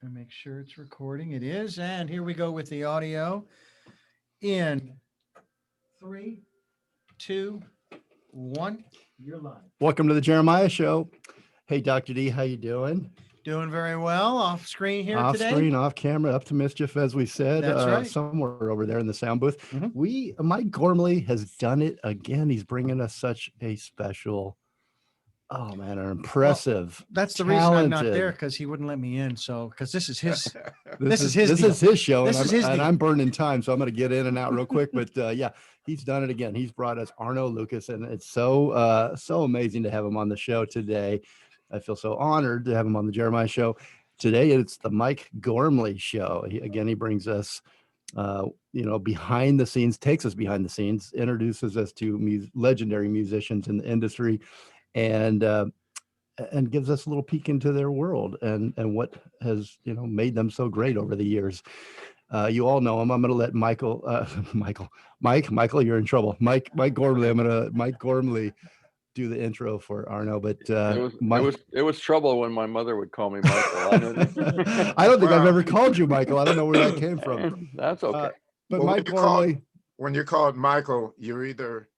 And make sure it's recording. It is. And here we go with the audio in three, two, one. You're live. Welcome to the Jeremiah Show. Hey, Dr. D, how you doing? Doing very well. Off screen here Off today. screen, off camera, up to mischief, as we said. That's right. Somewhere over there in the sound booth. Mhm. Mike Gormley has done it again. He's bringing us such a special, oh man, an impressive, That's the reason I'm not there, talented. because he wouldn't let me in. So, because this is his, This is his this deal. is his show, This and is his deal. I'm burning time, so I'm going to get in and out real quick. But yeah, he's done it again. He's brought us Arno Lucas, and it's so amazing to have him on the show today. I feel so honored to have him on the Jeremiah Show today. It's the Mike Gormley Show. He brings us behind the scenes, takes us behind the scenes, introduces us to legendary musicians in the industry, and gives us a little peek into their world and what has made them so great over the years. You all know him. I'm going to let Michael, you're in trouble. Mike Gormley. I'm going to Mike Gormley do the intro for Arno, but it was trouble when my mother would call me Michael. I don't think I've ever called you Michael. I don't know where that came from. That's okay. But Mike Gormley, when you're called Michael, you're either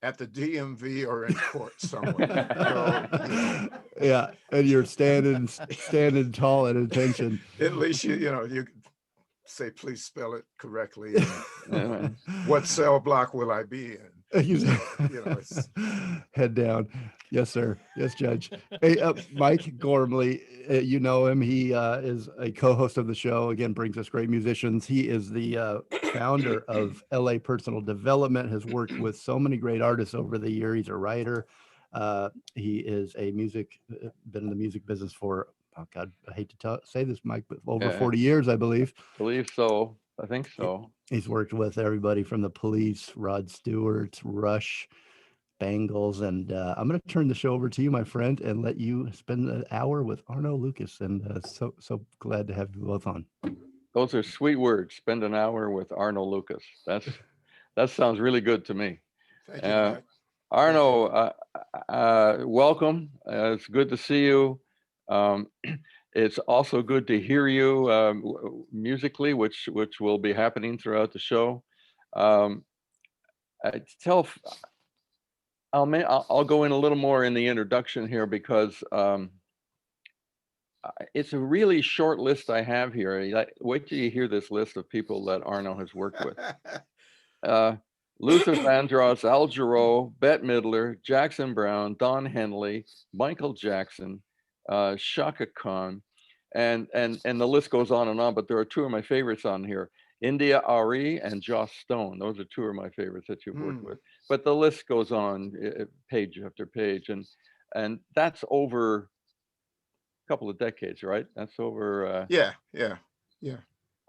at the DMV or in court somewhere. Yeah, and you're standing tall at attention. At least you say, please spell it correctly. What cell block will I be in? Head down. Yes, sir. Yes, Judge. Hey, Mike Gormley, you know him. He is a co-host of the show. Again, brings us great musicians. He is the founder of LA Personal Development, has worked with so many great artists over the year. He's a writer. He is been in the music business for, oh God, I hate to say this, Mike, but over 40 years, I believe. So. I think so. He's worked with everybody from the Police, Rod Stewart, Rush, Bangles, and I'm going to turn the show over to you, my friend, and let you spend an hour with Arno Lucas. And so glad to have you both on. Those are sweet words. Spend an hour with Arno Lucas. That sounds really good to me. Thank you, Arno, welcome. It's good to see you. It's also good to hear you musically, which will be happening throughout the show. I'll go in a little more in the introduction here, because it's a really short list I have here. Wait till you hear this list of people that Arno has worked with. Luther Vandross, Al Jarreau, Bette Midler, Jackson Browne, Don Henley, Michael Jackson, Shaka Khan, and the list goes on, but there are two of my favorites on here: India Ari and Joss Stone. Those are two of my favorites that you've worked with. But the list goes on page after page, and that's over a couple of decades, right? That's over. Yeah.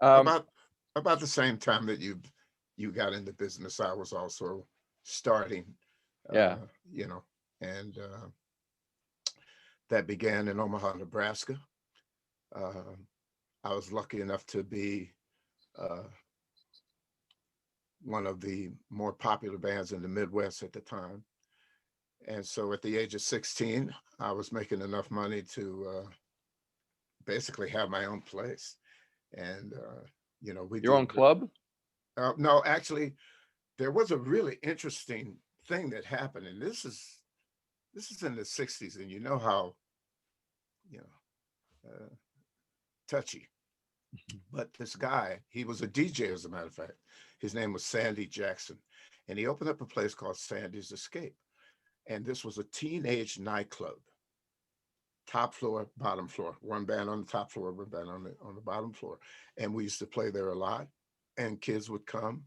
About the same time that you got into business, I was also starting. And that began in Omaha, Nebraska. I was lucky enough to be one of the more popular bands in the Midwest at the time. And so at the age of 16, I was making enough money to basically have my own place. And, Your own club? No, actually, there was a really interesting thing that happened. And this is in the 60s. And you know how, touchy. But this guy, he was a DJ, as a matter of fact. His name was Sandy Jackson. And he opened up a place called Sandy's Escape. And this was a teenage nightclub. Top floor, bottom floor. One band on the top floor, one band on the bottom floor. And we used to play there a lot. And kids would come.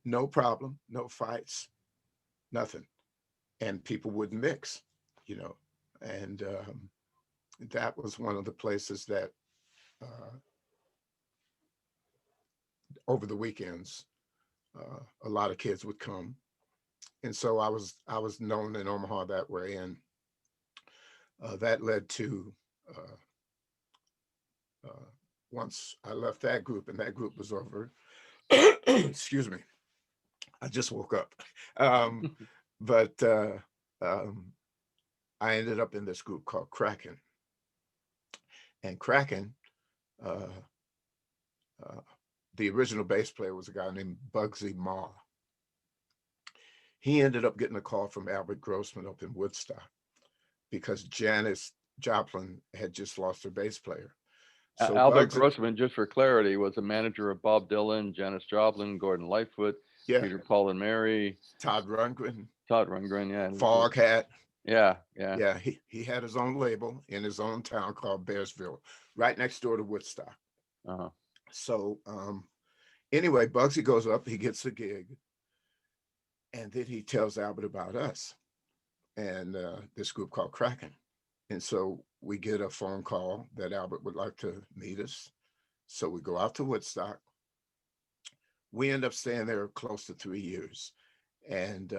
No problem, no fights, nothing. And people would mix, and that was one of the places that over the weekends, a lot of kids would come. And so I was known in Omaha that way. And that led to, once I left that group and that group was over, excuse me, I just woke up. But I ended up in this group called Kraken. And Kraken, the original bass player was a guy named Bugsy Ma. He ended up getting a call from Albert Grossman up in Woodstock because Janis Joplin had just lost her bass player. So Albert Bugsy, Grossman, just for clarity, was a manager of Bob Dylan, Janis Joplin, Gordon Lightfoot, yeah, Peter, Paul and Mary, Todd Rundgren, Todd Rundgren, yeah. Foghat. Yeah. Yeah, he had his own label in his own town called Bearsville, right next door to Woodstock. Uh-huh. So anyway, Bugsy goes up, he gets the gig, and then he tells Albert about us and this group called Kraken. And so we get a phone call that Albert would like to meet us. So we go out to Woodstock. We end up staying there close to 3 years. And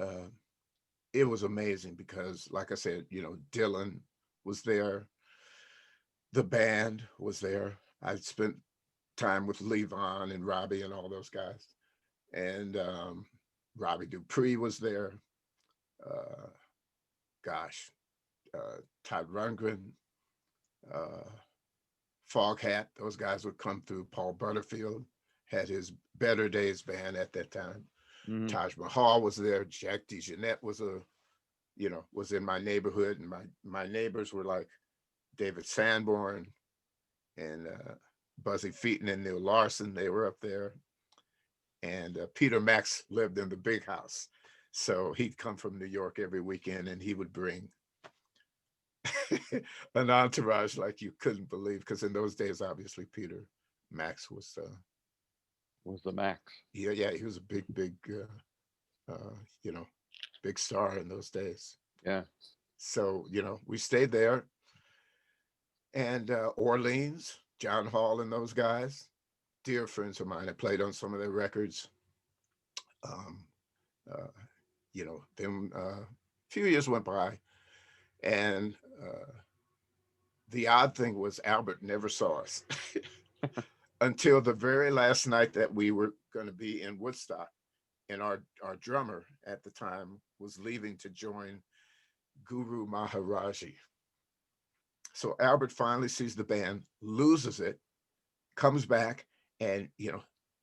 it was amazing because, like I said, you know, Dylan was there. The band was there. I spent time with Levon and Robbie and all those guys. And Robbie Dupree was there. Todd Rundgren, Foghat, those guys would come through. Paul Butterfield had his Better Days band at that time. Mhm. Taj Mahal was there. Jack DeJohnette was was in my neighborhood, and my neighbors were like David Sanborn and Buzzy Featon and Neil Larson. They were up there. And Peter Max lived in the big house. So he'd come from New York every weekend, and he would bring an entourage like you couldn't believe, because in those days, obviously, Peter Max was the Max. Yeah, he was a big big star in those days. Yeah. So, we stayed there. And Orleans, John Hall and those guys, dear friends of mine. I played on some of their records. Then a few years went by, and the odd thing was Albert never saw us until the very last night that we were going to be in Woodstock. And our drummer at the time was leaving to join Guru Maharaji. So Albert finally sees the band, loses it, comes back, and,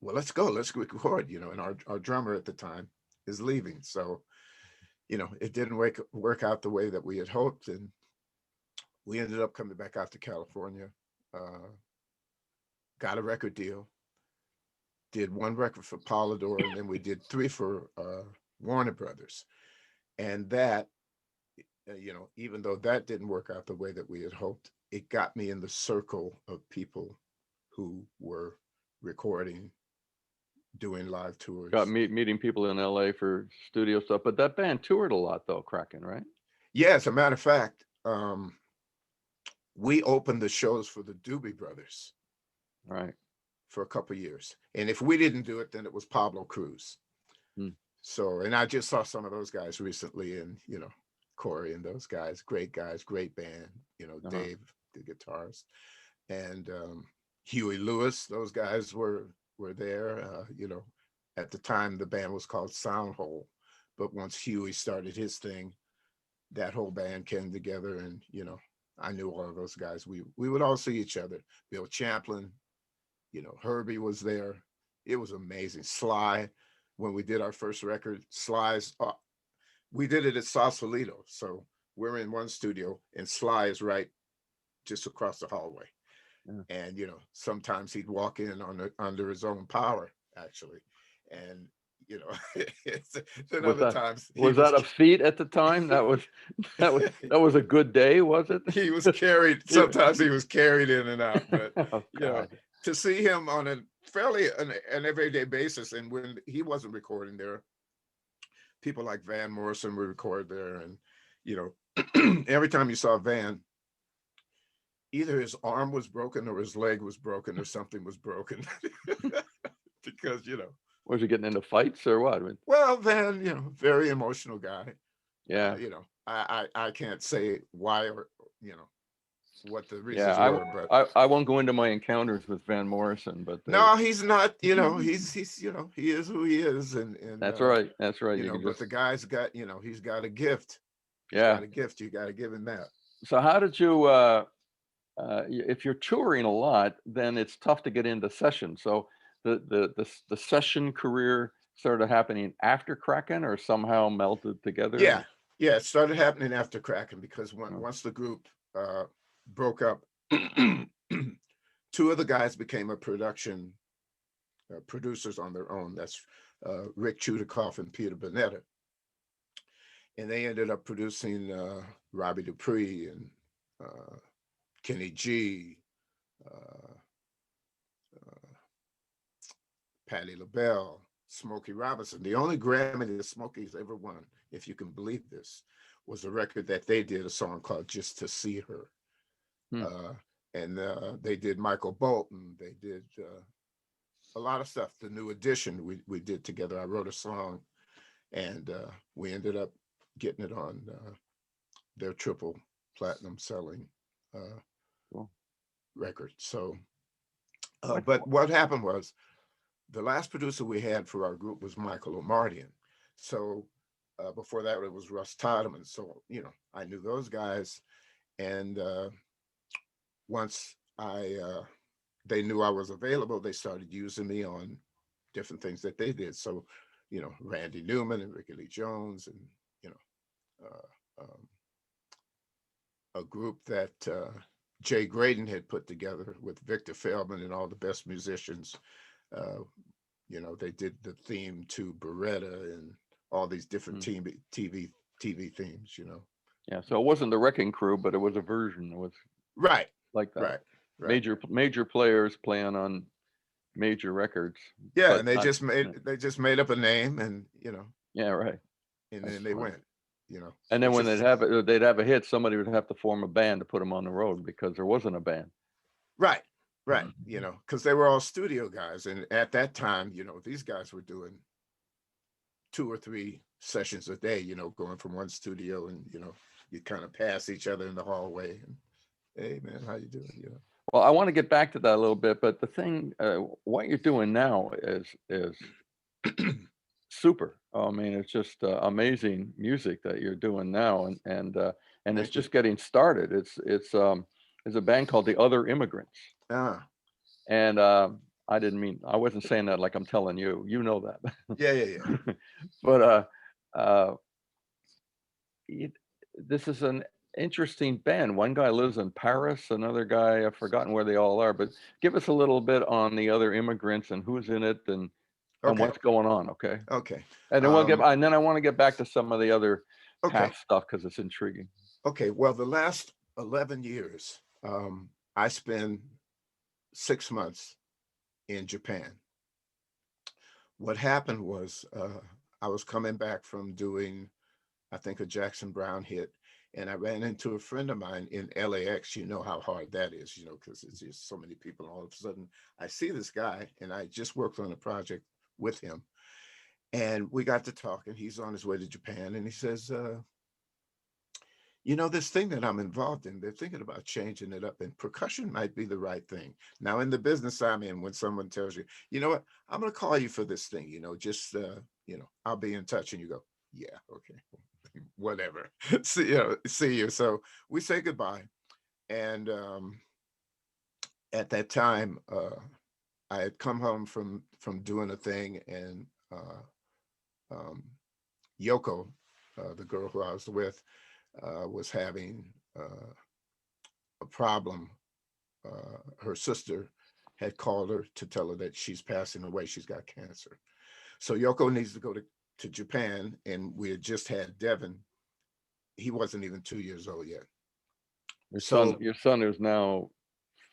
well, let's go, let's record, and our drummer at the time is leaving. So, it didn't work out the way that we had hoped. And we ended up coming back out to California, got a record deal, did one record for Polydor, and then we did 3 for Warner Brothers. And that, even though that didn't work out the way that we had hoped, it got me in the circle of people who were recording, doing live tours. Got meeting people in LA for studio stuff, but that band toured a lot though, Kraken, right? Yeah, as a matter of fact, we opened the shows for the Doobie Brothers. Right. For a couple of years. And if we didn't do it, then it was Pablo Cruz. So, and I just saw some of those guys recently, and, Corey and those guys, great band, Dave, the guitarist, and Huey Lewis, those guys were there. At the time the band was called Soundhole, but once Huey started his thing, that whole band came together, and I knew all of those guys. We would all see each other. Bill Champlin, Herbie was there. It was amazing. Sly, when we did our first record, Sly's we did it at Sausalito, so we're in one studio and Sly is right just across the hallway. And sometimes he'd walk in under his own power, actually. And then other times was that a feat at the time? That was a good day, was it? He was carried. Sometimes he was carried in and out, but to see him on an everyday basis, and when he wasn't recording there, people like Van Morrison would record there, and every time you saw Van, either his arm was broken or his leg was broken or something was broken. Because was he getting into fights or what? Well, Van, very emotional guy. Yeah. I can't say why or what the reasons were, but I won't go into my encounters with Van Morrison, but no, he's not. He's he is who he is, and that's right. But the guy's got he's got a gift. He's got a gift. You got to give him that. So how did you if you're touring a lot, then it's tough to get into sessions. So the session career started happening after Kraken, or somehow melted together. Yeah, yeah, it started happening after Kraken because Oh. once the group broke up, two of the guys became a producers on their own. That's Rick Chudikoff and Peter Bonetta. And they ended up producing Robbie Dupree and Kenny G, Patti LaBelle, Smokey Robinson. The only Grammy the Smokies ever won, if you can believe this, was a record that they did, a song called Just to See Her. And they did Michael Bolton. They did a lot of stuff. The New Edition we did together. I wrote a song, and we ended up getting it on their triple platinum selling Cool. record. So, but what happened was, the last producer we had for our group was Michael Omardian. So before that, it was Russ Todman. So, you know, I knew those guys. And once they knew I was available, they started using me on different things that they did. So, you know, Randy Newman and Ricky Lee Jones, and, you know, a group that Jay Graydon had put together with Victor Feldman and all the best musicians. You know, they did the theme to Beretta and all these different TV themes, you know. Yeah, so it wasn't the Wrecking Crew, but it was a version. It was Right, like that. right. Major players playing on major records. Yeah, but and they not- just made up a name, and, you know, Yeah, right. and That's then they funny. went, you know. And then which when is- they'd have a hit, somebody would have to form a band to put them on the road because there wasn't a band. Right, you know, because they were all studio guys, and at that time, you know, these guys were doing 2 or 3 sessions a day, you know, going from one studio, and, you know, you kind of pass each other in the hallway, and, hey man, how you doing, you know. Well, I want to get back to that a little bit, but the thing, what you're doing now is super. I mean, it's just amazing music that you're doing now, and it's Thank you. just getting started. It's a band called the Other Immigrants, and I wasn't saying that like I'm telling you. You know that. Yeah. But this is an interesting band. One guy lives in Paris, another guy, I've forgotten where they all are, but give us a little bit on the Other Immigrants and who's in it and Okay. what's going on, okay? Okay. And then and then I want to get back to some of the other past stuff because it's intriguing. Okay. Well, the last 11 years, I spent 6 months in Japan. What happened was I was coming back from doing, I think, a Jackson Browne hit, and I ran into a friend of mine in LAX. You know how hard that is, you know, because it's just so many people. And all of a sudden, I see this guy, and I just worked on a project with him. And we got to talking. He's on his way to Japan, and he says, you know, this thing that I'm involved in, they're thinking about changing it up, and percussion might be the right thing. Now, in the business I'm in, when someone tells you, you know what, I'm going to call you for this thing, you know, just, you know, I'll be in touch, and you go, yeah, okay, whatever. See you. So we say goodbye. And at that time, I had come home from doing a thing, and Yoko, the girl who I was with, was having a problem. Her sister had called her to tell her that she's passing away. She's got cancer. So Yoko needs to go to Japan, and we had just had Devin. He wasn't even 2 years old yet. Your son is now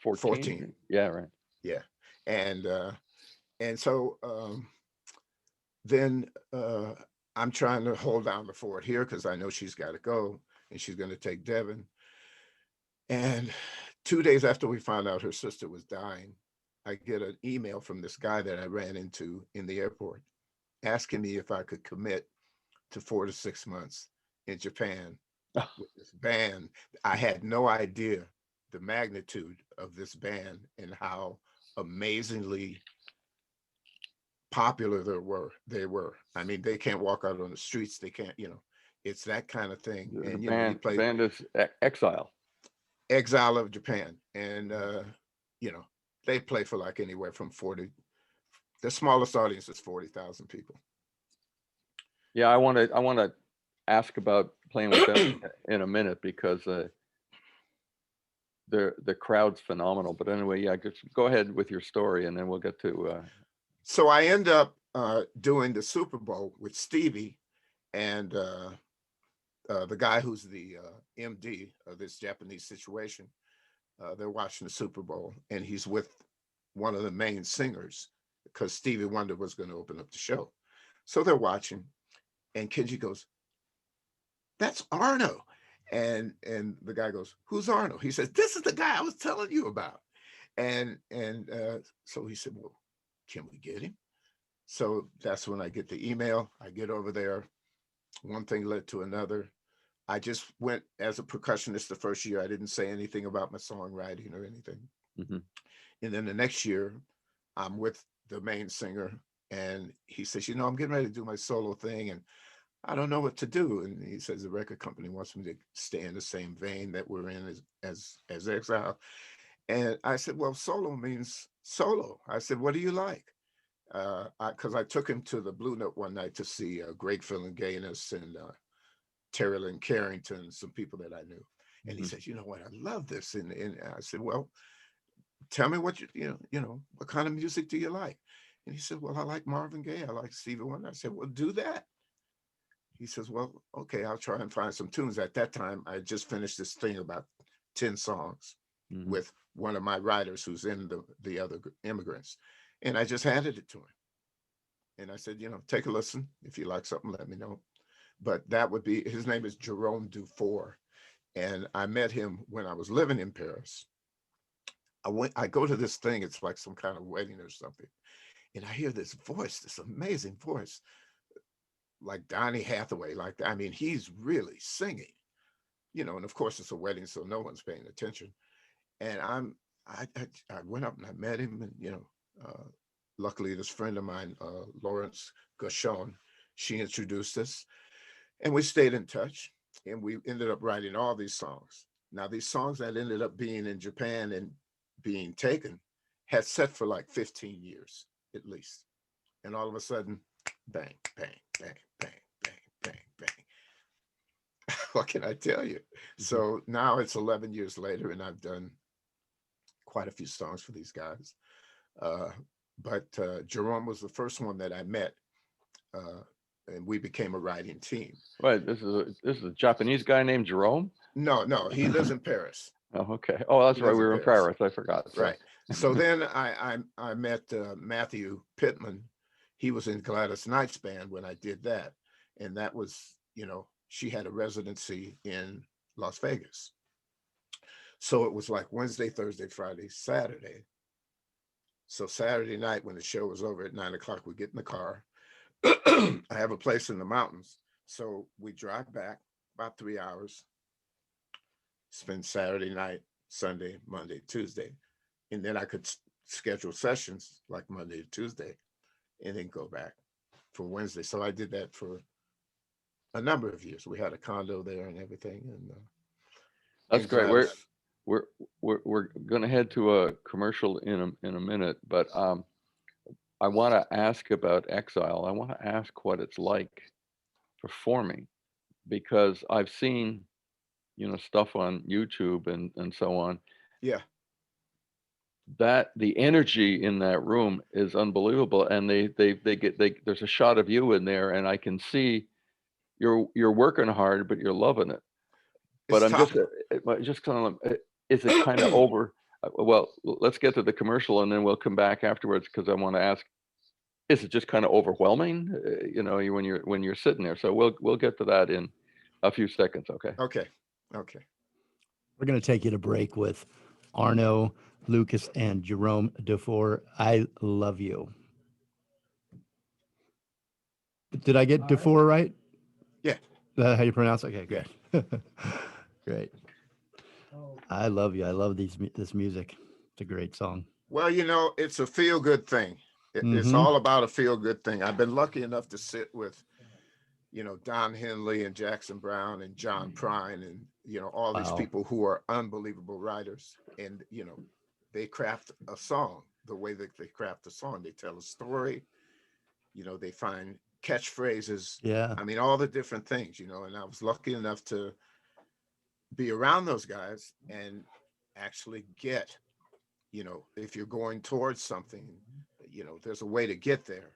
14. Yeah, right. Yeah, and so then I'm trying to hold down the fort here because I know she's got to go, and she's going to take Devin. And 2 days after we found out her sister was dying, I get an email from this guy that I ran into in the airport asking me if I could commit to 4 to 6 months in Japan with this band. I had no idea the magnitude of this band and how amazingly popular they were. I mean, they can't walk out on the streets. They can't, you know, it's that kind of thing. And, you know, band is Exile. Exile of Japan. And, you know, they play for like anywhere from 40. The smallest audience is 40,000 people. Yeah, I want to ask about playing with them in a minute because the crowd's phenomenal. But anyway, yeah, just go ahead with your story, and then we'll get to. So I end up doing the Super Bowl with Stevie and the guy who's the MD of this Japanese situation. They're watching the Super Bowl, and he's with one of the main singers because Stevie Wonder was going to open up the show. So they're watching, and Kenji goes, "That's Arno." And the guy goes, "Who's Arno?" He says, "This is the guy I was telling you about." And so he said, "Well, can we get him?" So that's when I get the email. I get over there. One thing led to another. I just went as a percussionist the first year. I didn't say anything about my songwriting or anything. Mhm. And then the next year, I'm with the main singer, and he says, "You know, I'm getting ready to do my solo thing, and I don't know what to do." And he says the record company wants me to stay in the same vein that we're in as Exile. And I said, "Well, solo means solo." I said, "What do you like?" Because I took him to the Blue Note one night to see Greg Gaines and Terry Lynn Carrington, some people that I knew. And he Mhm. says, "You know what? I love this." And I said, "Well, tell me what you know, what kind of music do you like?" And he said, "Well, I like Marvin Gaye. I like Stevie Wonder." I said, "Well, do that." He says, "Well, okay, I'll try and find some tunes." At that time, I just finished this thing about 10 songs Mhm. with one of my writers who's in the Other Immigrants. And I just handed it to him. And I said, "You know, take a listen. If you like something, let me know." But that would be, his name is Jerome Dufour. And I met him when I was living in Paris. I go to this thing, it's like some kind of wedding or something. And I hear this voice, this amazing voice, like Donny Hathaway. Like, I mean, he's really singing, and of course it's a wedding, so no one's paying attention. And I went up and I met him, and luckily this friend of mine, Lawrence Gachon, she introduced us, and we stayed in touch, and we ended up writing all these songs. Now these songs that ended up being in Japan and being taken had set for like 15 years at least. And all of a sudden, bang, bang, bang, bang, bang, bang, bang. What can I tell you? So now it's 11 years later, and I've done quite a few songs for these guys. Uh, but Jerome was the first one that I met, uh, and we became a writing team. Wait, this is a Japanese guy named Jerome. No, he lives in Paris. Oh, okay. Oh, that's He right. lives We in were in Paris. Paris. I forgot. So. Right. So then I met Matthew Pittman. He was in Gladys Knight's band when I did that, and that was, she had a residency in Las Vegas. So it was like Wednesday, Thursday, Friday, Saturday. So Saturday night when the show was over at 9 o'clock, we get in the car. I have a place in the mountains, so we drive back about 3 hours. Spend Saturday night, Sunday, Monday, Tuesday, and then I could schedule sessions like Monday to Tuesday, and then go back for Wednesday. So I did that for a number of years. We had a condo there and everything, That's and great. Gladys. We're going to head to a commercial in a minute, but I want to ask about Exile. I want to ask what it's like performing, because I've seen stuff on YouTube and so on. Yeah, That the energy in that room is unbelievable, and there's a shot of you in there, and I can see you're working hard, but you're loving it. But it's I'm tough. just kind of, is it kind of over? Well, let's get to the commercial and then we'll come back afterwards, because I want to ask, is it just kind of overwhelming, when you're sitting there? So we'll get to that in a few seconds. Okay. Okay. We're going to take you to break with Arno Lucas and Jerome Dufour. I love you. Did I get Dufour right? Yeah. How you pronounce it? Okay, great. Great. I love you. I love this music. It's a great song. Well, it's a feel-good thing. It's Mhm. all about a feel-good thing. I've been lucky enough to sit with, Don Henley and Jackson Browne and John Prine and, all these Wow. people who are unbelievable writers. And, they craft a song the way that they craft a song. They tell a story, they find catchphrases. Yeah. I mean, all the different things, and I was lucky enough to be around those guys and actually get, if you're going towards something, there's a way to get there,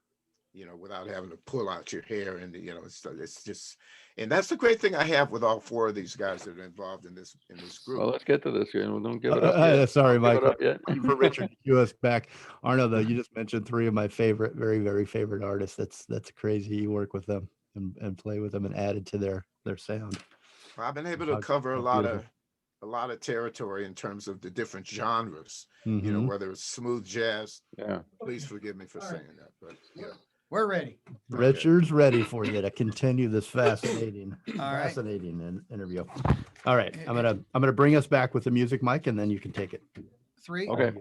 without having to pull out your hair. And, it's just, and that's the great thing I have with all four of these guys that are involved in this group. Well, let's get to this here. Don't give it up yet. Sorry, Don't give Mike. it up yet. For Richard to cue us back. Arno, though, you just mentioned three of my favorite, very, very favorite artists. That's crazy. You work with them and play with them and added to their sound. Well, I've been able to How- cover how a lot beautiful. of territory in terms of the different genres, Mhm. whether it's smooth jazz. Yeah. Please forgive me for saying that, but We're ready. Richard's ready for you to continue this fascinating, All right. interview. All right, I'm gonna bring us back with the music, Mike, and then you can take it. Okay.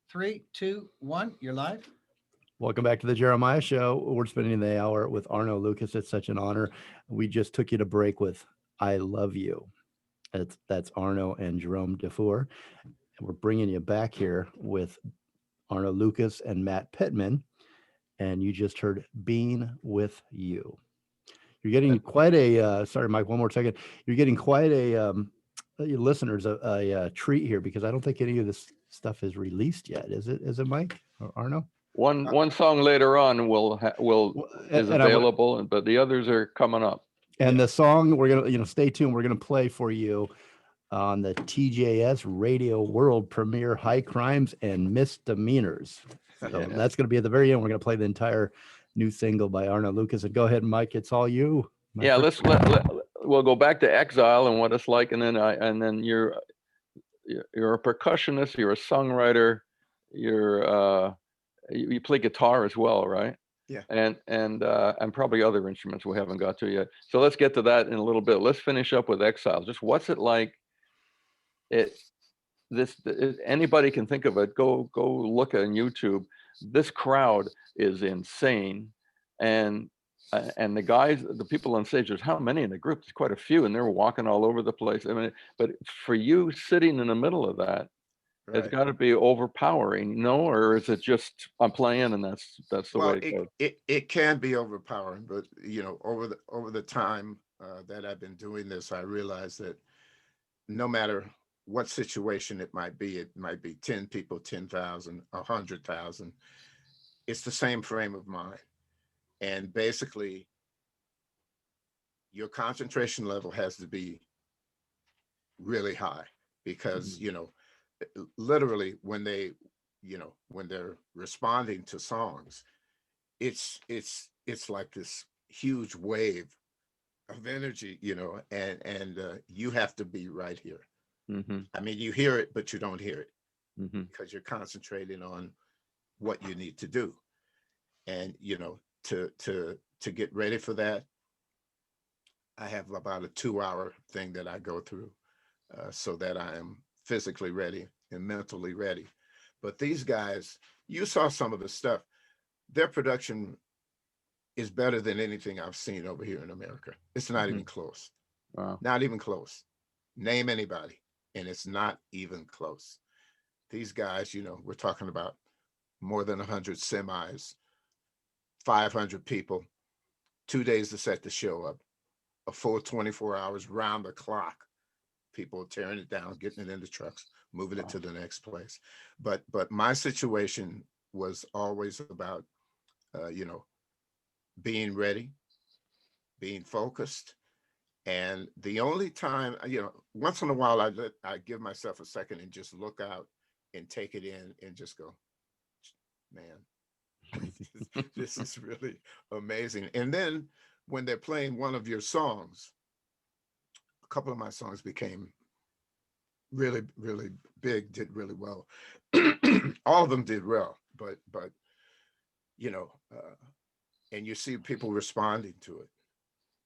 3, 2, 1. You're live. Welcome back to the Jeremiah Show. We're spending the hour with Arno Lucas. It's such an honor. We just took you to break with "I Love You." That's Arno and Jerome Dufour. And we're bringing you back here with Arno Lucas and Matt Pittman. And you just heard "Being with You." You're getting quite a sorry, Mike, one more second. You're getting quite your listeners a treat here, because I don't think any of this stuff is released yet. Is it, Mike or Arno? One song later on is and I would- available, but the others are coming up. And the song we're gonna, stay tuned. We're gonna play for you on the TJS Radio World Premiere, High Crimes and Misdemeanors. So Yeah. that's gonna be at the very end. We're gonna play the entire new single by Arno Lucas. And go ahead, Mike. It's all you. my Yeah, friend. we'll go back to Exile and what it's like, and then you're a percussionist, you're a songwriter, you play guitar as well, right? Yeah. And probably other instruments we haven't got to yet. So let's get to that in a little bit. Let's finish up with Exile. Just what's it like? Anybody can think of it. Go look on YouTube. This crowd is insane, and the people on stage, there's how many in the group? There's quite a few, and they're walking all over the place. I mean, but for you sitting in the middle of that, it's right. got to be overpowering, no? Or is it just I'm playing and that's the Well, way it goes? it can be overpowering, but over the time that I've been doing this, I realized that no matter what situation it might be 10 people, 10,000, 100,000. It's the same frame of mind. And basically, your concentration level has to be really high, because, literally when they're responding to songs, it's like this huge wave of energy, and you have to be right here. Mm-hmm. I mean, you hear it, but you don't hear it, Mm-hmm. because you're concentrating on what you need to do. And, to get ready for that, I have about a 2-hour thing that I go through, so that I am physically ready and mentally ready. But these guys, you saw some of the stuff. Their production is better than anything I've seen over here in America. It's not even close. Wow. Not even close. Name anybody, and it's not even close. These guys, we're talking about more than 100 semis, 500 people, 2 days to set the show up, a full 24 hours round the clock. People tearing it down, getting it in the trucks, moving it to the next place. But my situation was always about, being ready, being focused. And the only time, once in a while, I give myself a second and just look out and take it in and just go, man, this is really amazing. And then when they're playing one of your songs, a couple of my songs became really, really big, did really well. All of them did well, but and you see people responding to it.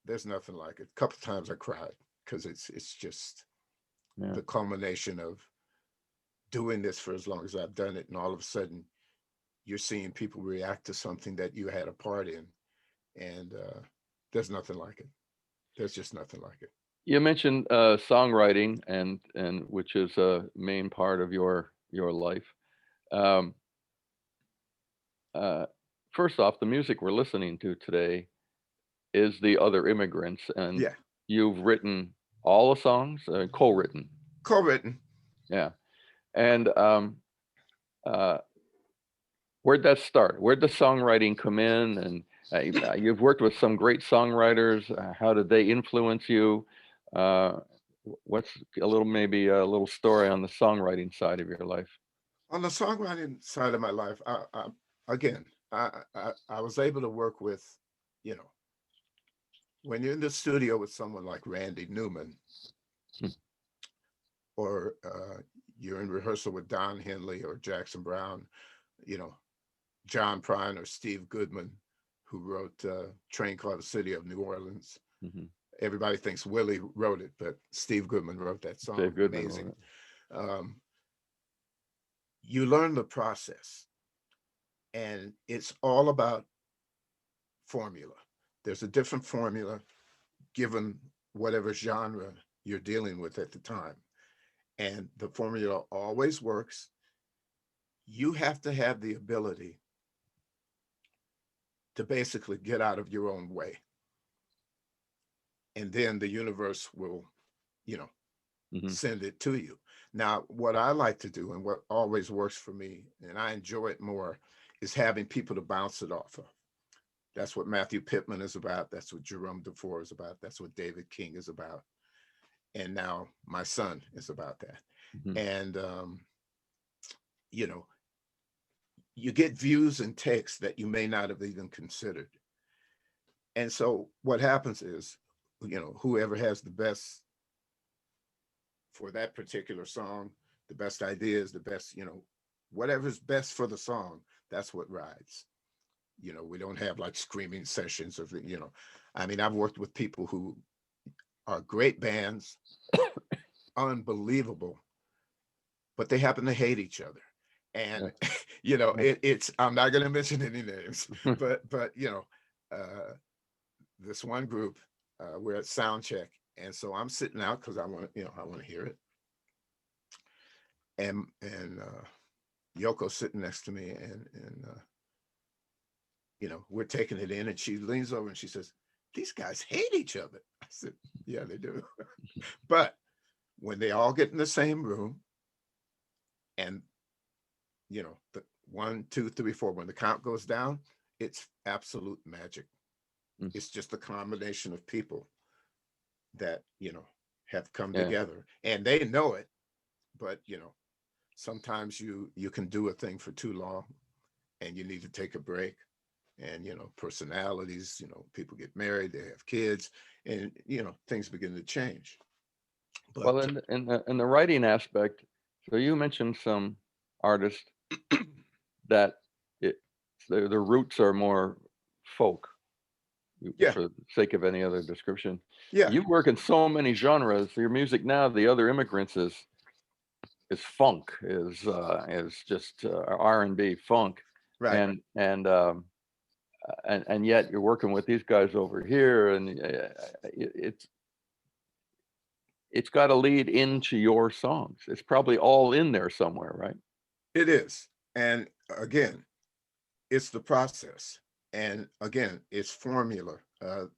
There's nothing like it. A couple of times I cried, because it's just the culmination of doing this for as long as I've done it, and all of a sudden you're seeing people react to something that you had a part in, and There's nothing like it. There's just nothing like it. You mentioned songwriting, and which is a main part of your life. Um, uh, First off, the music we're listening to today is the Other Immigrants, and Yeah, you've written all the songs, co-written. co-written. Yeah, and uh, where'd that start? Where'd the songwriting come in? And you've worked with some great songwriters. How did they influence you? What's maybe a little story on the songwriting side of your life? On the songwriting side of my life, again, I was able to work with, you know, when you're in the studio with someone like Randy Newman, Hmm. or you're in rehearsal with Don Henley or Jackson Browne, you know, John Prine or Steve Goodman, who wrote Train Called the City of New Orleans. Mm-hmm. Everybody thinks Willie wrote it, but Steve Goodman wrote that song. Dave Goodman wrote Amazing. it. You learn the process, and it's all about formula. There's a different formula given whatever genre you're dealing with at the time. And the formula always works. You have to have the ability to basically get out of your own way. And then the universe will, you know, Mm-hmm. send it to you. Now, what I like to do and what always works for me, and I enjoy it more, is having people to bounce it off of. That's what Matthew Pittman is about. That's what Jerome DeFore is about. That's what David King is about. And now my son is about that. Mm-hmm. And, you know, you get views and takes that you may not have even considered. And so what happens is, you know, whoever has the best for that particular song, the best ideas, the best, you know, whatever's best for the song, that's what rides. You know, we don't have like screaming sessions of, you know, I mean, I've worked with people who are great bands, unbelievable, but they happen to hate each other. And, you know, it's, I'm not going to mention any names, but, you know, this one group, we're at sound check. And so I'm sitting out because I want to, you know, I want to hear it. And Yoko's sitting next to me, and you know, we're taking it in, and she leans over and she says, "These guys hate each other." I said, "Yeah, they do." But when they all get in the same room, and you know, the 1, 2, 3, 4, when the count goes down, it's absolute magic. Mm. It's just a combination of people that, you know, have come Yeah. together, and they know it. But you know, sometimes you can do a thing for too long, and you need to take a break. And you know, personalities, you know, people get married, they have kids, and you know, things begin to change. But Well, in the writing aspect, so you mentioned some artists that their roots are more folk, Yeah. for the sake of any other description. yeah, You work in so many genres. Your music now, the Other Immigrants, is funk, is just R&B funk, right. and yet you're working with these guys over here, and it's got to lead into your songs. It's probably all in there somewhere, right? It is. And again, it's the process. And again, it's formula.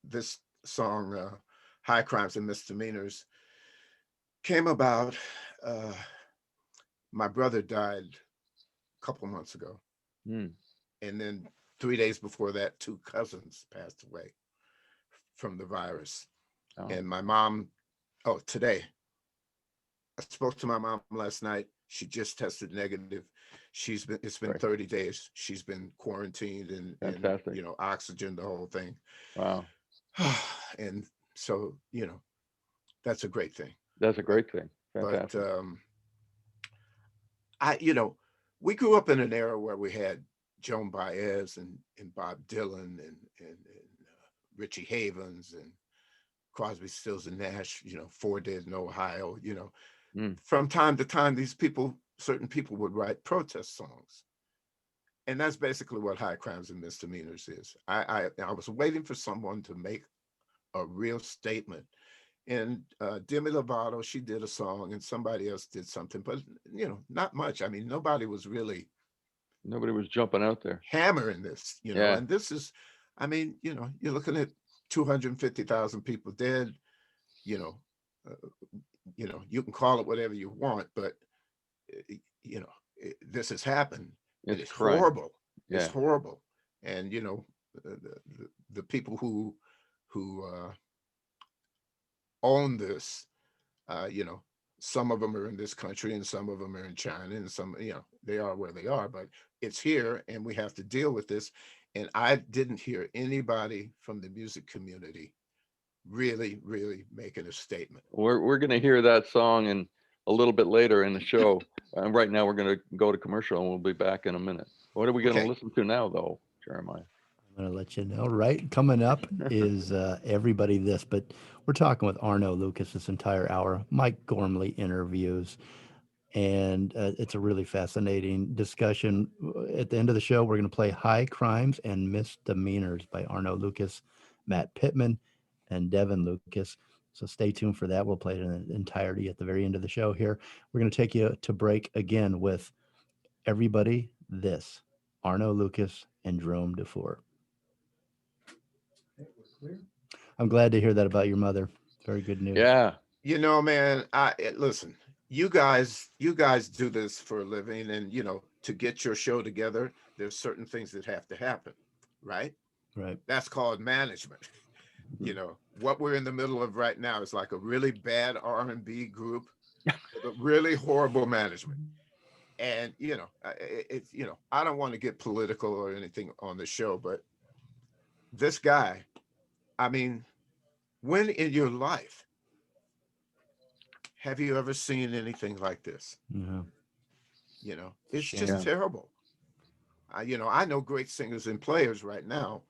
This song, High Crimes and Misdemeanors, came about. My brother died a couple months ago. Mm. And then 3 days before that, 2 cousins passed away from the virus. Oh. And my mom, today, I spoke to my mom last night. She just tested negative. It's been Right. 30 days. She's been quarantined and Fantastic. you know, oxygen, the whole thing. Wow. And so, you know, that's a great thing. That's a great thing. But Fantastic. you know, we grew up in an era where we had Joan Baez and Bob Dylan and Richie Havens and Crosby, Stills and Nash, you know, Four Dead in Ohio, you know. Mm. From time to time, certain people would write protest songs. And that's basically what High Crimes and Misdemeanors is. I was waiting for someone to make a real statement. And Demi Lovato, she did a song, and somebody else did something, but not much. I mean, nobody was really Nobody was jumping out there. hammering this, Yeah. and this is, I mean, you're looking at 250,000 people dead. You know, uh, you can call it whatever you want, but uh, this has happened, and It's it's crime. horrible. It's Yeah. horrible, and the people who own this, uh, you know, some of them are in this country, and some of them are in China, and some, they are where they are, but it's here, and we have to deal with this. And I didn't hear anybody from the music community really, really making a statement. We're going to hear that song in a little bit later in the show. And right now we're going to go to commercial, and we'll be back in a minute. What are we going to Okay. listen to now, though, Jeremiah? I'm going to let you know. Right coming up is Everybody This, but we're talking with Arno Lucas this entire hour. Mike Gormley interviews, and it's a really fascinating discussion. At the end of the show, we're going to play High Crimes and Misdemeanors by Arno Lucas, Matt Pittman, and Devin Lucas. So stay tuned for that. We'll play it in entirety at the very end of the show here. We're going to take you to break again with Everybody This, Arno Lucas and Jerome Dufour. Okay, we're clear. I'm glad to hear that about your mother. Very good news. Yeah. Man, listen, you guys do this for a living, and to get your show together, there's certain things that have to happen, right? Right. That's called management. What we're in the middle of right now is like a really bad R&B group with a really horrible management. And it's I don't want to get political or anything on the show, but this guy, I mean, when in your life have you ever seen anything like this? Yeah. It's Shame. just Yeah. terrible. I know great singers and players right now.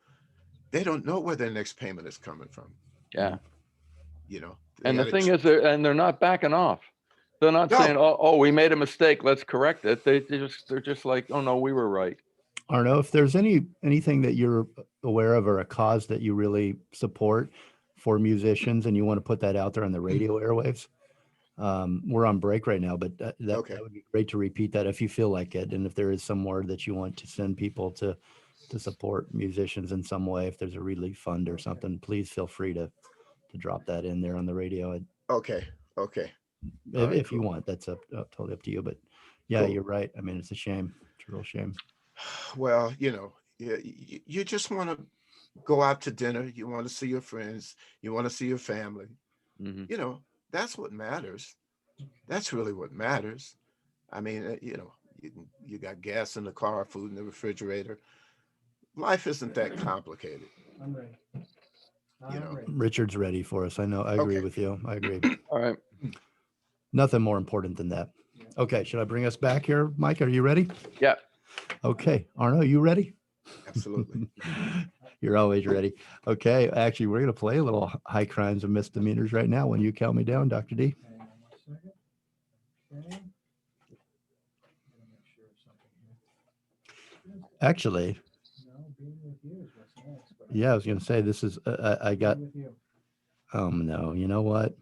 They don't know where their next payment is coming from. Yeah. They And the gotta thing is, they're not backing off. They're not saying, No. "Oh, we made a mistake. Let's correct it." They're just like, "Oh no, we were right." Arno, if there's anything that you're aware of or a cause that you really support for musicians and you want to put that out there on the radio airwaves, we're on break right now, but Okay. that would be great to repeat that if you feel like it. And if there is somewhere that you want to send people to support musicians in some way, if there's a relief fund or something, please feel free to drop that in there on the radio. Okay. All right, If you cool. want, that's totally up to you. But yeah, Cool. you're right. I mean, it's a shame. It's a real shame. Well, you just want to go out to dinner. You want to see your friends. You want to see your family. Hmm. That's what matters. That's really what matters. I mean, you got gas in the car, food in the refrigerator. Life isn't that complicated. I'm ready. You know. I'm ready. Richard's ready for us. I know. I agree Okay. with you. I agree. All right. Nothing more important than that. Okay. Should I bring us back here, Mike? Are you ready? Yeah. Okay. Arno, you ready? Absolutely. You're always ready. Okay. Actually, we're going to play a little High Crimes and Misdemeanors right now when you count me down, Dr. D. Hang on 1 second. Okay. Gotta make sure of something here. Actually, No, being with you is what's next. But yeah, I was going to say this is, I got, being with you. no, you know what?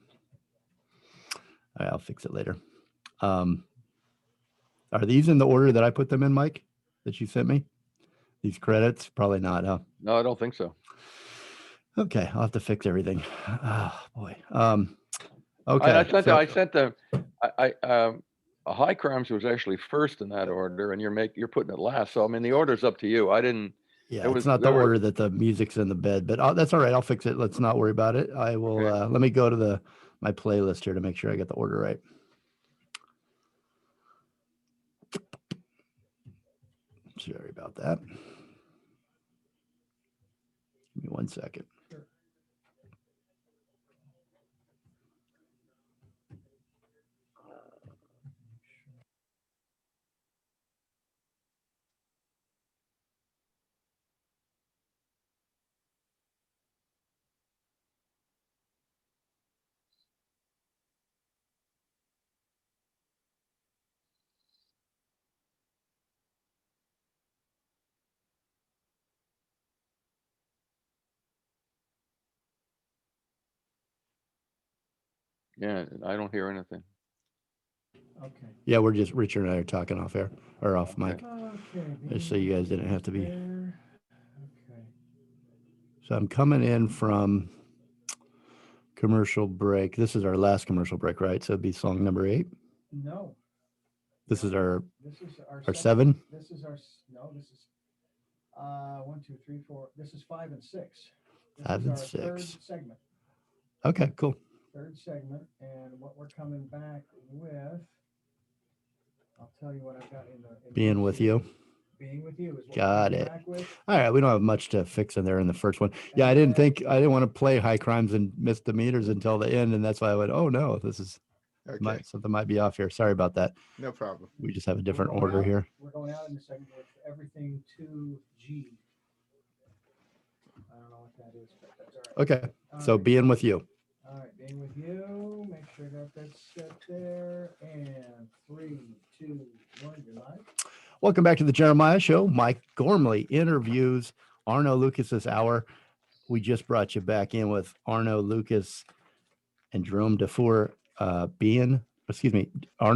All right, I'll fix it later. Are these in the order that I put them in, Mike, that you sent me? These credits? Probably not, huh? No, I don't think so. Okay, I'll have to fix everything. Oh, boy. I Okay. sent. so- I sent the. High Crimes was actually first in that order, and you're putting it last. So I mean, the order's up to you. I didn't. Yeah, It it's was- not the there were- order that the music's in the bed, but that's all right. I'll fix it. Let's not worry about it. I will. Okay. Let me go to my playlist here to make sure I get the order right. Sorry about that. Give me 1 second. Yeah, I don't hear anything. Okay. Yeah, we're just, Richard and I are talking off air or off mic. Okay. Just so you guys didn't have to be. there. Okay. So I'm coming in from commercial break. This is our last commercial break, right? So it'd be song number 8. No, This is our this is our our second- 7. This is our, no, this is, 1, 2, 3, 4, this is 5 and 6. This 5 is and our third 6. segment, Okay, cool. third segment, and what we're coming back with, I'll tell you what I've got in the. Being with you. Being with you is what Got we're coming it. back with. All right, we don't have much to fix in there in the first one. Yeah, I didn't want to play high crimes and misdemeanors until the end, and that's why I went, oh no, this is Okay, something might be off here. Sorry about that. no problem. We just have a different We're going order out- here. We're going out in the segment with everything to G. I don't know what that is, but that's all right. Okay, All so right. being with you. All right, being with you, make sure that that's set there, and 3, 2, 1, you're live. Welcome back to the Jeremiah Show. Mike Gormley interviews Arno Lucas this hour. We just brought you back in with Arno Lucas and Jerome Dufour Arno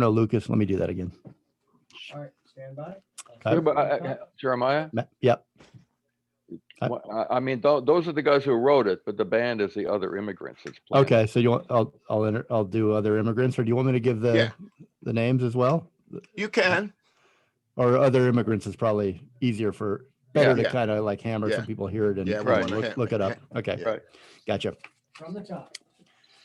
Lucas. Let me do that again. All right, stand by. Okay. Jeremiah? Yep. I mean, those are the guys who wrote it, but the band is the Other Immigrants. It's playing. Okay, so you want I'll do Other Immigrants, or do you want me to give Yeah. the names as well? You can. Or Other Immigrants is probably easier better to Yeah. kind of like hammer Yeah. so people hear it and Yeah, we Right. wanna look it up. Okay, Yeah. Right. gotcha. From the top.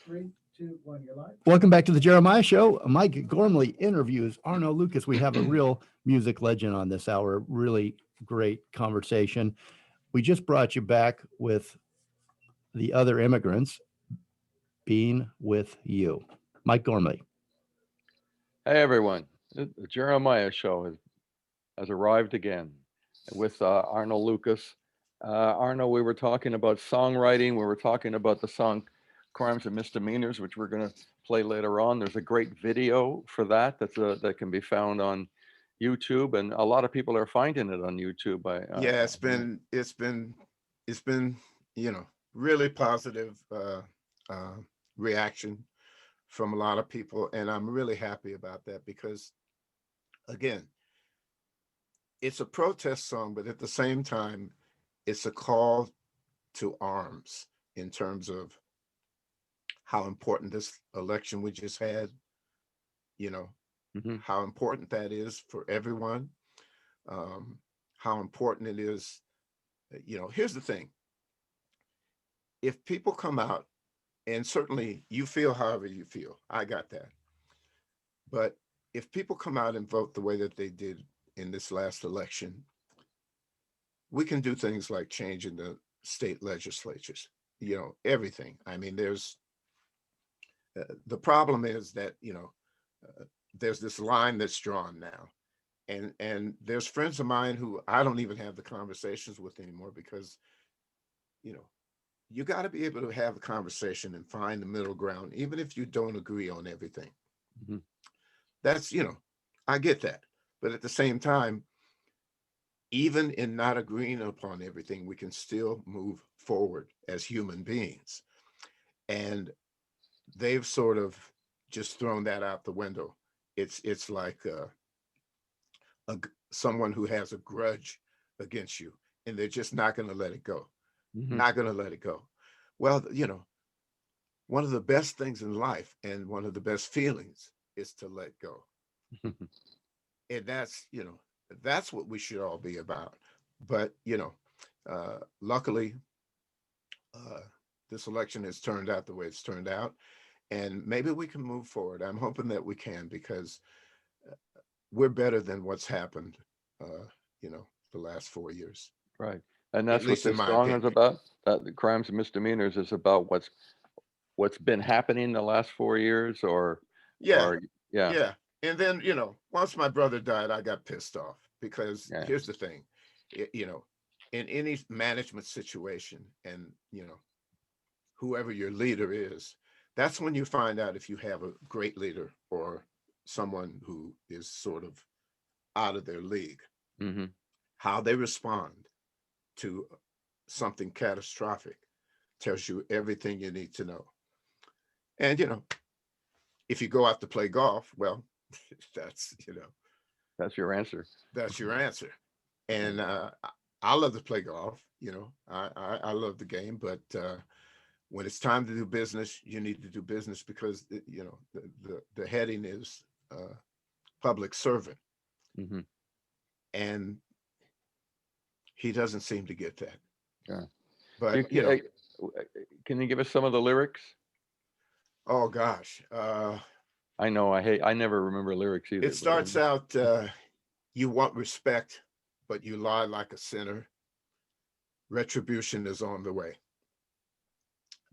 3, 2, 1, you're live. Welcome back to the Jeremiah Show. Mike Gormley interviews Arno Lucas. We have a real music legend on this hour. Really great conversation. We just brought you back with the Other Immigrants, Being with You. Mike Gormley. Hey, everyone. The Jeremiah Show has arrived again with Arno Lucas. Arno, we were talking about songwriting. We were talking about the song Crimes and Misdemeanors, which we're going to play later on. There's a great video for that that can be found on YouTube, and a lot of people are finding it on YouTube. Yeah, it's been, really positive reaction from a lot of people. And I'm really happy about that because, again, it's a protest song, but at the same time, it's a call to arms in terms of how important this election we just had, Mhm. how important that is for everyone, how important it is. Here's the thing. If people come out, and certainly you feel however you feel, I got that. But if people come out and vote the way that they did in this last election, we can do things like changing the state legislatures, everything. I mean, the problem is that, there's this line that's drawn now. And there's friends of mine who I don't even have the conversations with anymore because, you got to be able to have a conversation and find the middle ground, even if you don't agree on everything. Mhm. That's, I get that. But at the same time, even in not agreeing upon everything, we can still move forward as human beings. And they've sort of just thrown that out the window. It's like someone who has a grudge against you, and they're just not going to let it go. Mhm. Not going to let it go. Well, one of the best things in life and one of the best feelings is to let go. And that's what we should all be about. But, luckily, this election has turned out the way it's turned out, and maybe we can move forward. I'm hoping that we can, because we're better than what's happened, the last 4 years. Right. And that's what least in this my song is opinion. about. That the Crimes and Misdemeanors is about what's been happening the last 4 years, or Yeah, yeah. yeah. And then, once my brother died, I got pissed off because Yeah. here's the thing, in any management situation, and, whoever your leader is, that's when you find out if you have a great leader or someone who is sort of out of their league. Hmm. How they respond to something catastrophic tells you everything you need to know. And, If you go out to play golf, well, that's, That's your answer. that's your answer. And I love to play golf. I love the game, but when it's time to do business, you need to do business because the heading is public servant, Hmm. and he doesn't seem to get that. Yeah. But Can you give us some of the lyrics? oh gosh, I know I never remember lyrics either. it starts out, you want respect, but you lie like a sinner. Retribution is on the way.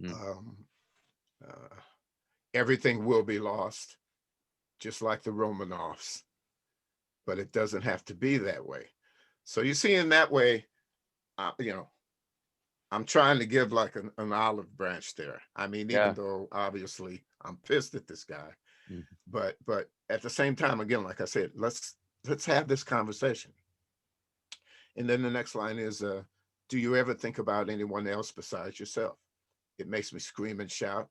Mm. Everything will be lost, just like the Romanovs, but it doesn't have to be that way. So you see, in that way, I'm trying to give like an olive branch there. I mean, even though obviously I'm pissed at this guy, but at the same time, again, like I said, let's have this conversation. And then the next line is, do you ever think about anyone else besides yourself? It makes me scream and shout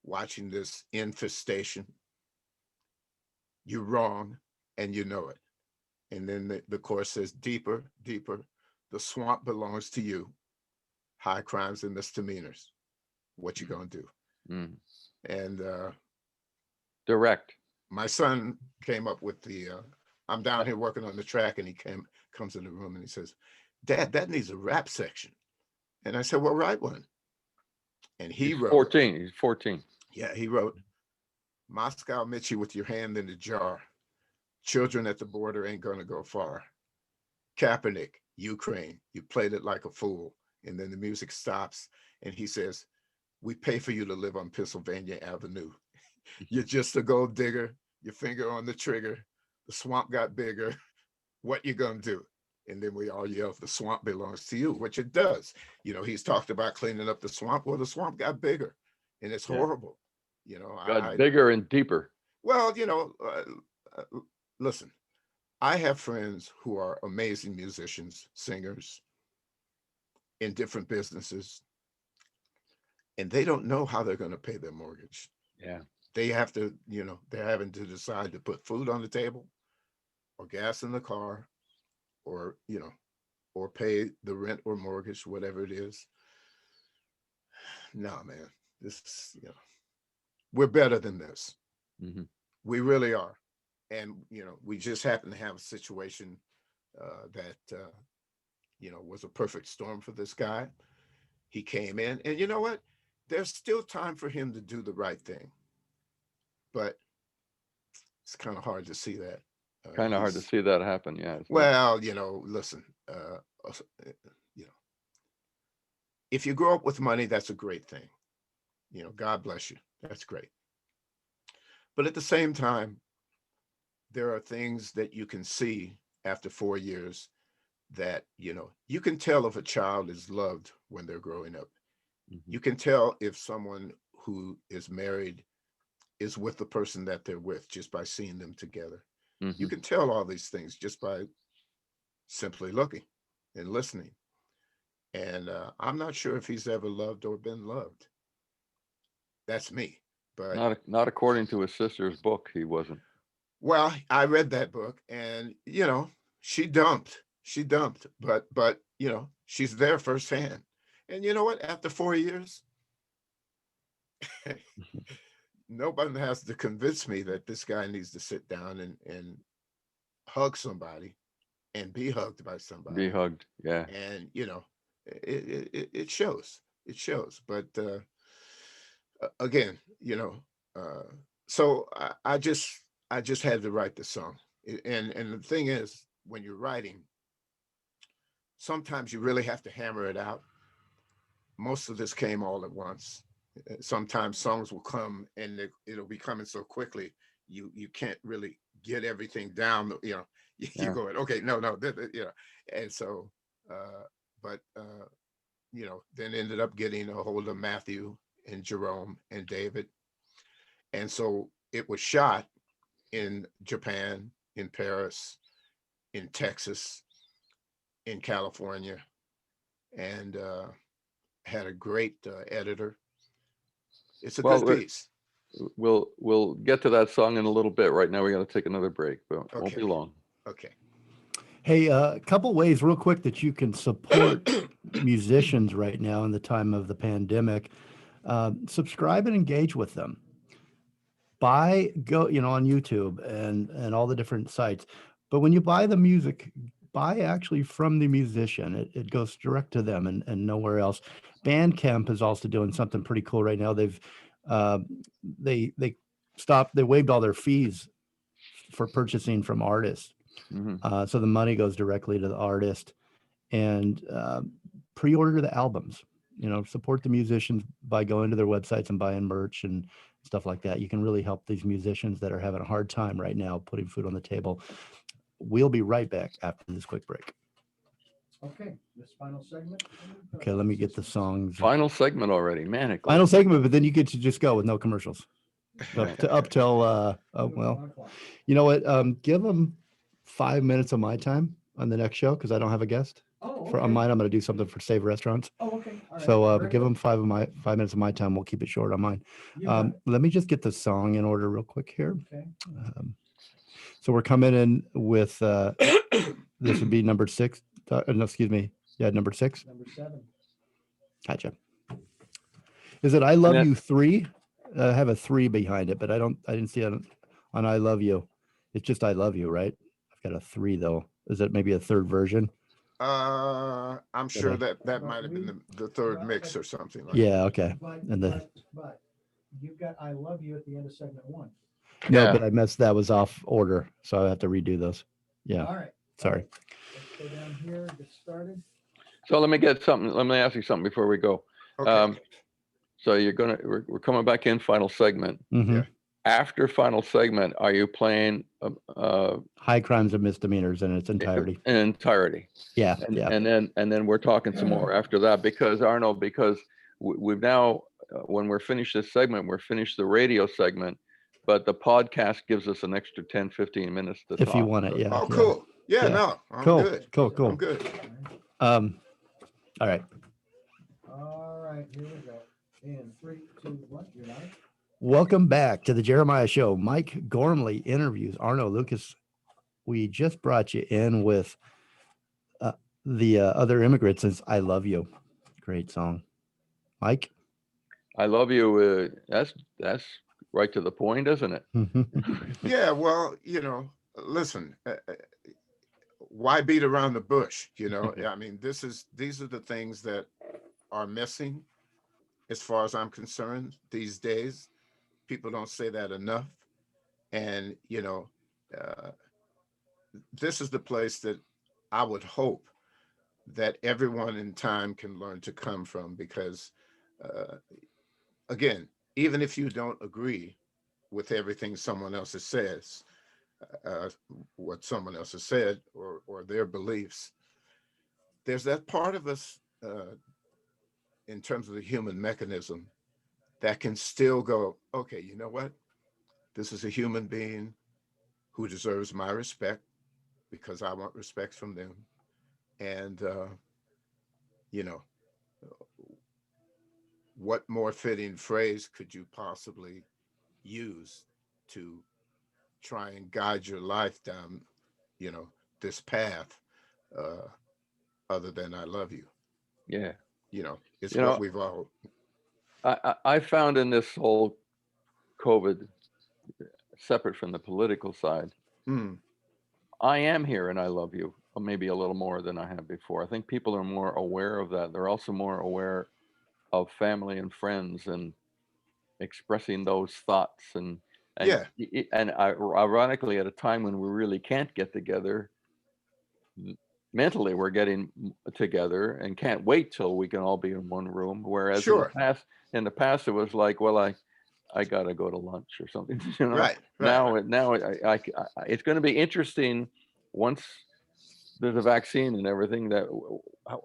watching this infestation. You're wrong and you know it. And then the chorus says, deeper, deeper, the swamp belongs to you. High crimes and misdemeanors. What you gonna do? And direct. My son came up with the, I'm down here working on the track, and he comes in the room and he says, Dad, that needs a rap section. And I said, well, write one. And he wrote 14. He's 14. Yeah, he wrote, Moscow met you with your hand in the jar. Children at the border ain't gonna go far. Kaepernick, Ukraine, you played it like a fool. And then the music stops and he says, we pay for you to live on Pennsylvania Avenue. You're just a gold digger, your finger on the trigger. The swamp got bigger. What you gonna do? And then we all yell, the swamp belongs to you, which it does. He's talked about cleaning up the swamp. Well, the swamp got bigger and it's horrible. Got bigger and deeper. Well, listen, I have friends who are amazing musicians, singers in different businesses, and they don't know how they're going to pay their mortgage. Yeah. They have to, they're having to decide to put food on the table or gas in the car or, or pay the rent or mortgage, whatever it is. No, man, this, we're better than this. Mm-hmm. We really are. And, we just happen to have a situation that, was a perfect storm for this guy. He came in, and you know what? There's still time for him to do the right thing. But it's kind of hard to see that. Kind of hard to see that happen. Yeah. Well, listen, if you grow up with money, that's a great thing. God bless you. That's great. But at the same time, there are things that you can see after 4 years that, you can tell if a child is loved when they're growing up. Mm-hmm. You can tell if someone who is married is with the person that they're with just by seeing them together. Mm-hmm. You can tell all these things just by simply looking and listening. And I'm not sure if he's ever loved or been loved. That's me. But not according to his sister's book, he wasn't. Well, I read that book, and she dumped, but she's there firsthand. And you know what? After 4 years, nobody has to convince me that this guy needs to sit down and hug somebody and be hugged by somebody. Be hugged, yeah. And it shows. It shows. But again, so I just had to write the song. And the thing is, when you're writing, sometimes you really have to hammer it out. Most of this came all at once. Sometimes songs will come and it'll be coming so quickly, you can't really get everything down. You're going, okay, no, and so, then ended up getting a hold of Matthew and Jerome and David, and so it was shot in Japan, in Paris, in Texas, in California, and had a great editor. It's a good piece. we'll get to that song in a little bit. Right now, we got to take another break, but it won't be Okay. long. Okay. Hey, a couple ways real quick that you can support musicians right now in the time of the pandemic. Subscribe and engage with them. Go, on YouTube and all the different sites. But when you buy the music, buy actually from the musician. It goes direct to them and nowhere else. Bandcamp is also doing something pretty cool right now. They waived all their fees for purchasing from artists. Mhm. So the money goes directly to the artist, and pre-order the albums. Support the musicians by going to their websites and buying merch and stuff like that. You can really help these musicians that are having a hard time right now putting food on the table. We'll be right back after this quick break. Okay, this final segment. Okay, let me get the songs. Final segment already, man. It goes Final segment, but then you get to just go with no commercials. Yeah. Up till well, you know what? Give them 5 minutes of my time on the next show because I don't have a guest. Oh, On okay. mine, I'm going to do something for Save Restaurants. Oh, okay. All right. So Very give good. them 5 minutes of my time. We'll keep it short on mine. You got it. Let me just get the song in order real quick here. Okay. So we're coming in with this would be number 6. No, excuse me. Yeah, number 6. Number 7. Gotcha. Is it I Love that- You 3? I have a 3 behind it, but I didn't see it on I Love You. It's just I Love You, right? I've got a 3 though. Is it maybe a third version? I'm sure that might have been the third mix or something like Yeah, okay. But, And the but you've got I love you at the end of segment 1. no, Yeah. but I messed that was off order, so I have to redo those. Yeah, All right. sorry. Let's go down here, get started. So let me ask you something before we go. that. Okay. So we're coming back in final segment. Mhm. Yeah. After final segment, are you playing High Crimes and Misdemeanors in its entirety. in entirety? Yeah, And, yeah. and then we're talking some more after that because Arno, we've now when we're finished this segment, we're finished the radio segment, but the podcast gives us an extra 10, 15 minutes to If talk. you want it, yeah. Oh, yeah. cool. Yeah, Yeah. no, I'm Cool, good. cool. I'm good. All right. All right, here we go. In 3, 2, 1, you're live. Welcome back to the Jeremiah Show. Mike Gormley interviews Arno Lucas. We just brought you in with the Other Immigrants is I Love You. Great song. Mike? I love you. That's right to the point, isn't it? Yeah, well, listen, why beat around the bush? I mean, these are the things that are missing as far as I'm concerned these days. People don't say that enough. And, this is the place that I would hope that everyone in time can learn to come from because, again, even if you don't agree with everything someone else says, what someone else has said or their beliefs, there's that part of us in terms of the human mechanism that can still go, okay, you know what? This is a human being who deserves my respect because I want respect from them. And, what more fitting phrase could you possibly use to try and guide your life down, this path, other than I love you? Yeah. It's You what know, we've all. I found in this whole COVID, separate from the political side, I am here and I love you, or maybe a little more than I have before. I think people are more aware of that. They're also more aware of family and friends and expressing those thoughts and Yeah. ironically, at a time when we really can't get together, mentally we're getting together and can't wait till we can all be in one room. Whereas Sure. in the past it was like, well, I gotta go to lunch or something. Right. Now it's going to be interesting once there's a vaccine and everything that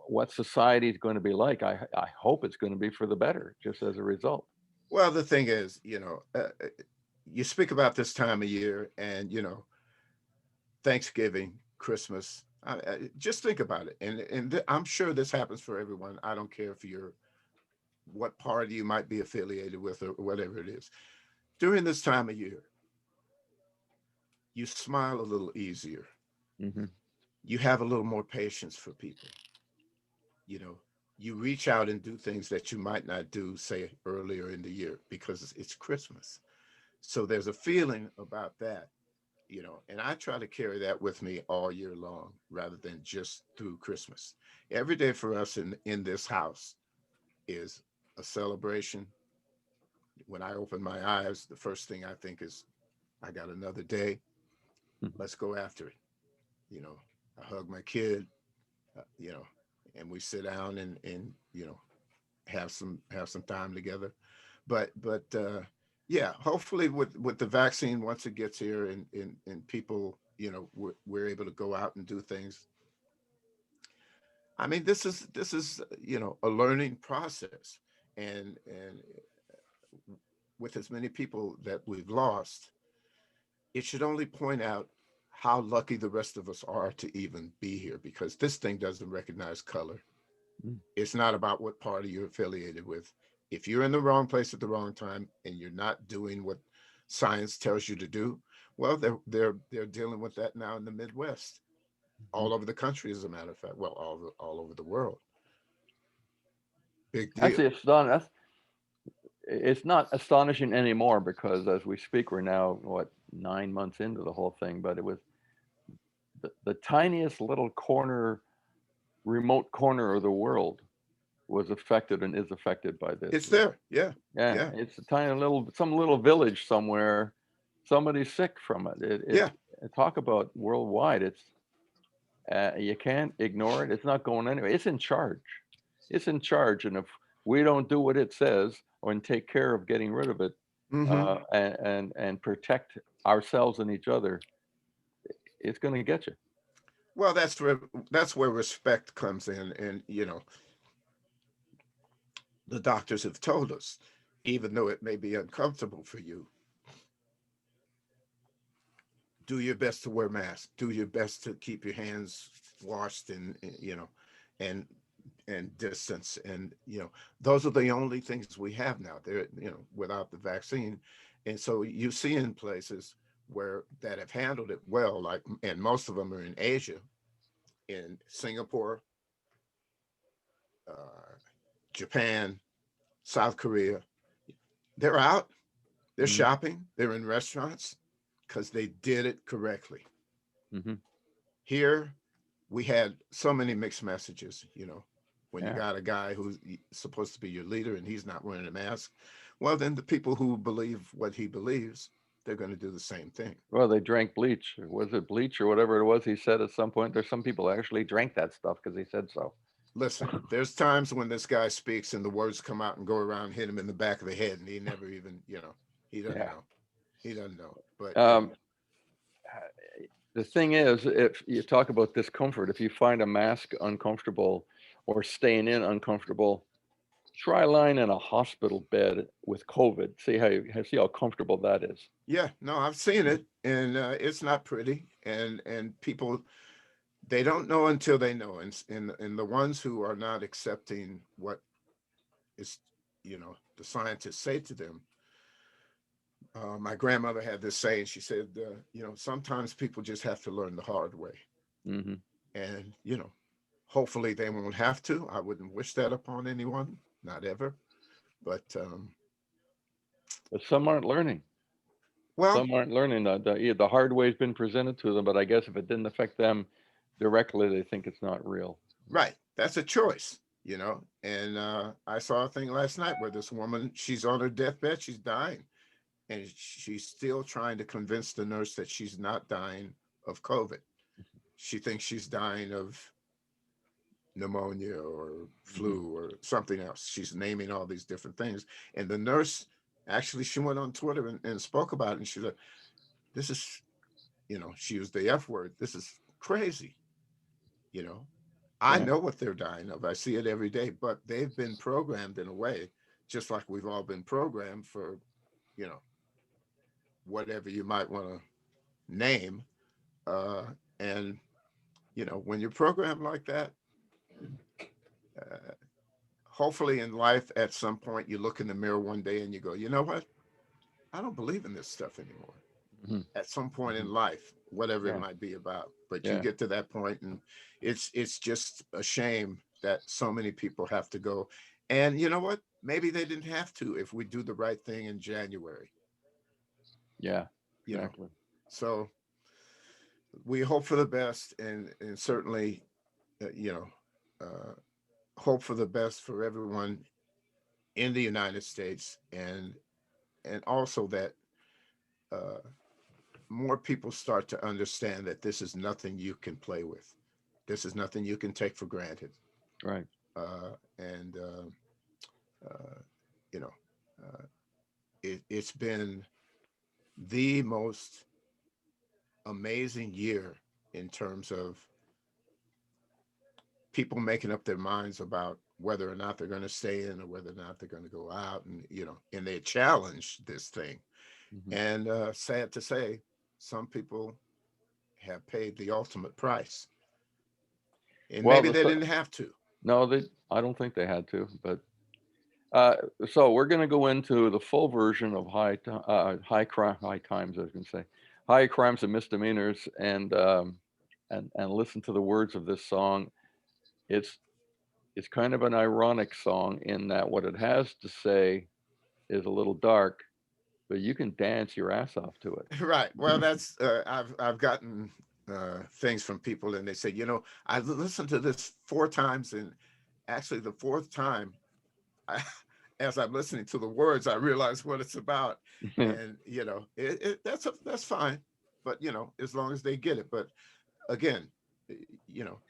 what society is going to be like. I hope it's going to be for the better, just as a result. Well, the thing is, you speak about this time of year and, Thanksgiving, Christmas, just think about it. And I'm sure this happens for everyone. I don't care if what party you might be affiliated with or whatever it is. during this time of year, you smile a little easier. Hmm. You have a little more patience for people. You know, you reach out and do things that you might not do, say, earlier in the year because it's Christmas. So there's a feeling about that, you know, and I try to carry that with me all year long rather than just through Christmas. Every day for us in this house is a celebration. When I open my eyes, the first thing I think is, I got another day. Let's go after it. You know, I hug my kid, you know, and we sit down and you know, have some time together. But yeah, hopefully with the vaccine, once it gets here and people, you know, we're able to go out and do things. I mean, this is you know, a learning process, and with as many people that we've lost, it should only point out how lucky the rest of us are to even be here, because this thing doesn't recognize color. It's not about what party you're affiliated with. If you're in the wrong place at the wrong time and you're not doing what science tells you to do, well, they're dealing with that now in the Midwest, all over the country, as a matter of fact. Well, all over the world. Big deal. Actually, it's not astonishing anymore because as we speak, we're now, what, 9 months into the whole thing, but it was the tiniest little remote corner of the world was affected and is affected by this. It's there. Yeah. Yeah, Yeah. it's a some little village somewhere. Somebody's sick from it. Yeah. Talk about worldwide. You can't ignore it. It's not going anywhere. It's in charge. It's in charge, and if we don't do what it says and take care of getting rid of it, Hmm. and protect ourselves and each other, it's going to get you. Well, that's where respect comes in, and you know, the doctors have told us, even though it may be uncomfortable for you, do your best to wear masks. Do your best to keep your hands washed, and you know, and and distance, and you know, those are the only things we have now. There, you know, without the vaccine, and so you see in places where that have handled it well, like, and most of them are in Asia, in Singapore, uh, Japan, South Korea. They're out. They're Hmm. shopping. They're in restaurants because they did it correctly. Hmm. Here, we had so many mixed messages, you know, when you Yeah. got a guy who's supposed to be your leader and he's not wearing a mask. Well, then the people who believe what he believes, they're going to do the same thing. Well, they drank bleach. Was it bleach or whatever it was he said at some point? There's some people that actually drank that stuff because he said so. Listen, there's times when this guy speaks and the words come out and go around, hit him in the back of the head, and he never even, you know, he doesn't Yeah. know. He doesn't know. But, you know, Um, the thing is, if you talk about discomfort, if you find a mask uncomfortable or staying in uncomfortable, try lying in a hospital bed with COVID. See how comfortable that is. yeah, no, I've seen it, and it's not pretty. And people, they don't know until they know. And the ones who are not accepting what is, you know, the scientists say to them. My grandmother had this saying. She said, you know, sometimes people just have to learn the hard way. Hmm. And, you know, hopefully they won't have to. I wouldn't wish that upon anyone, not ever. But, But some aren't learning. well, Some aren't learning. The hard way has been presented to them, but I guess if it didn't affect them directly, they think it's not real. right. That's a choice, you know. And I saw a thing last night where this woman, she's on her deathbed, she's dying. And she's still trying to convince the nurse that she's not dying of COVID. She thinks she's dying of pneumonia or Hmm. flu or something else. She's naming all these different things. And the nurse, actually, she went on Twitter and spoke about it. And she said, this is, you know, she used the F word. This is crazy. You know, I Yeah. know what they're dying of. I see it every day, but they've been programmed in a way, just like we've all been programmed for, you know, whatever you might want to name. Uh, and, you know, when you're programmed like that, uh, hopefully in life at some point you look in the mirror one day and you go, you know what? I don't believe in this stuff anymore. Mhm. At some point in life, whatever Yeah. it might be about. But Yeah. you get to that point, and it's just a shame that so many people have to go. And you know what? Maybe they didn't have to if we do the right thing in January. Yeah, You know, exactly. so we hope for the best, and certainly, uh, hope for the best for everyone in the United States, and also that uh, more people start to understand that this is nothing you can play with. This is nothing you can take for granted. Right. And uh, you know, uh, it's been the most amazing year in terms of people making up their minds about whether or not they're going to stay in or whether or not they're going to go out, and and they challenge this thing. Mhm. And sad to say, some people have paid the ultimate price, and Well, maybe they didn't have to. no, I don't think they had to, but uh, so we're going to go into the full version of high crimes, I was going to say, high crimes and misdemeanors, and listen to the words of this song. It's kind of an ironic song in that what it has to say is a little dark, but you can dance your ass off to it. Right. Well, that's I've gotten things from people, and they say, I listened to this 4 times, and actually the fourth time, I, as I'm listening to the words, I realize what it's about, and that's fine, but as long as they get it. But again, you know,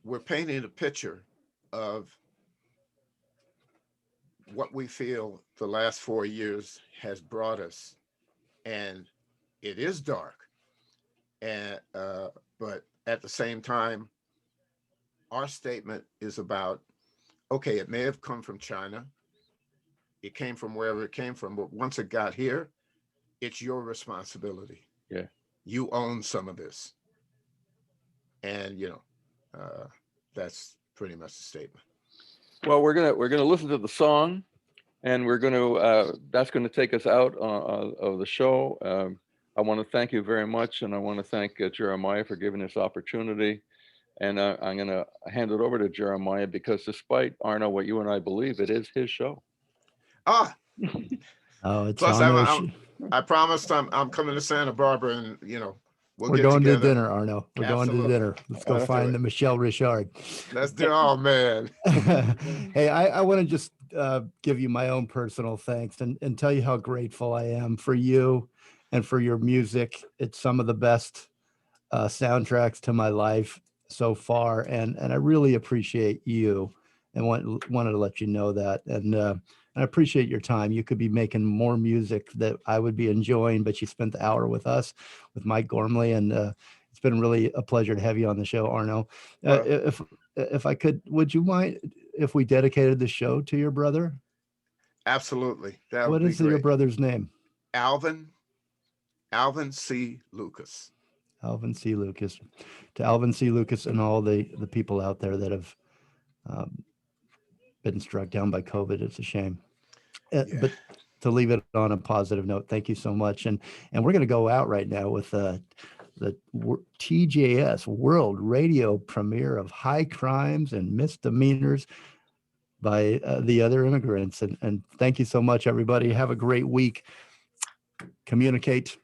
we're painting a picture of what we feel the last 4 years has brought us, and it is dark, and but at the same time, our statement is about, okay, it may have come from China, it came from wherever it came from, but once it got here, it's your responsibility. Yeah. You own some of this, and uh, that's pretty much the statement. Well, we're gonna listen to the song, and we're gonna that's gonna take us out of the show. I want to thank you very much, and I want to thank Jeremiah for giving this opportunity. And I'm gonna hand it over to Jeremiah because, despite Arno, what you and I believe, it is his show. Ah, Oh, it's plus Arno. I promised I'm coming to Santa Barbara, and we'll We're get going together. to dinner, Arno. We're going to Absolutely. dinner. Let's go Let's do find it. Michelle Richard. Let's do. Oh man. Hey, I want to just give you my own personal thanks and tell you how grateful I am for you and for your music. It's some of the best soundtracks to my life so far, and I really appreciate you, and wanted to let you know that. And I appreciate your time. You could be making more music that I would be enjoying, but you spent the hour with us, with Mike Gormley, and it's been really a pleasure to have you on the show, Arno. Well, If I could, would you mind if we dedicated the show to your brother? absolutely. That would What be is your great. brother's name? Alvin C. Lucas. Alvin C. Lucas. To Alvin C. Lucas and all the people out there that have been struck down by COVID, it's a shame. Yeah. But to leave it on a positive note, thank you so much. And we're going to go out right now with the TJS World Radio premiere of High Crimes and Misdemeanors by the Other Immigrants. And thank you so much, everybody. Have a great week. Communicate,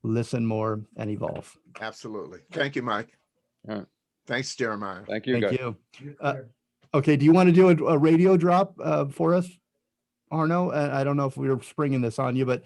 listen more, and evolve. Absolutely. Thank you, Mike. Yeah. Thanks, Jeremiah. Thank you, Thank guys. you. Okay, do you want to do a radio drop for us, Arno? I don't know if we were springing this on you, but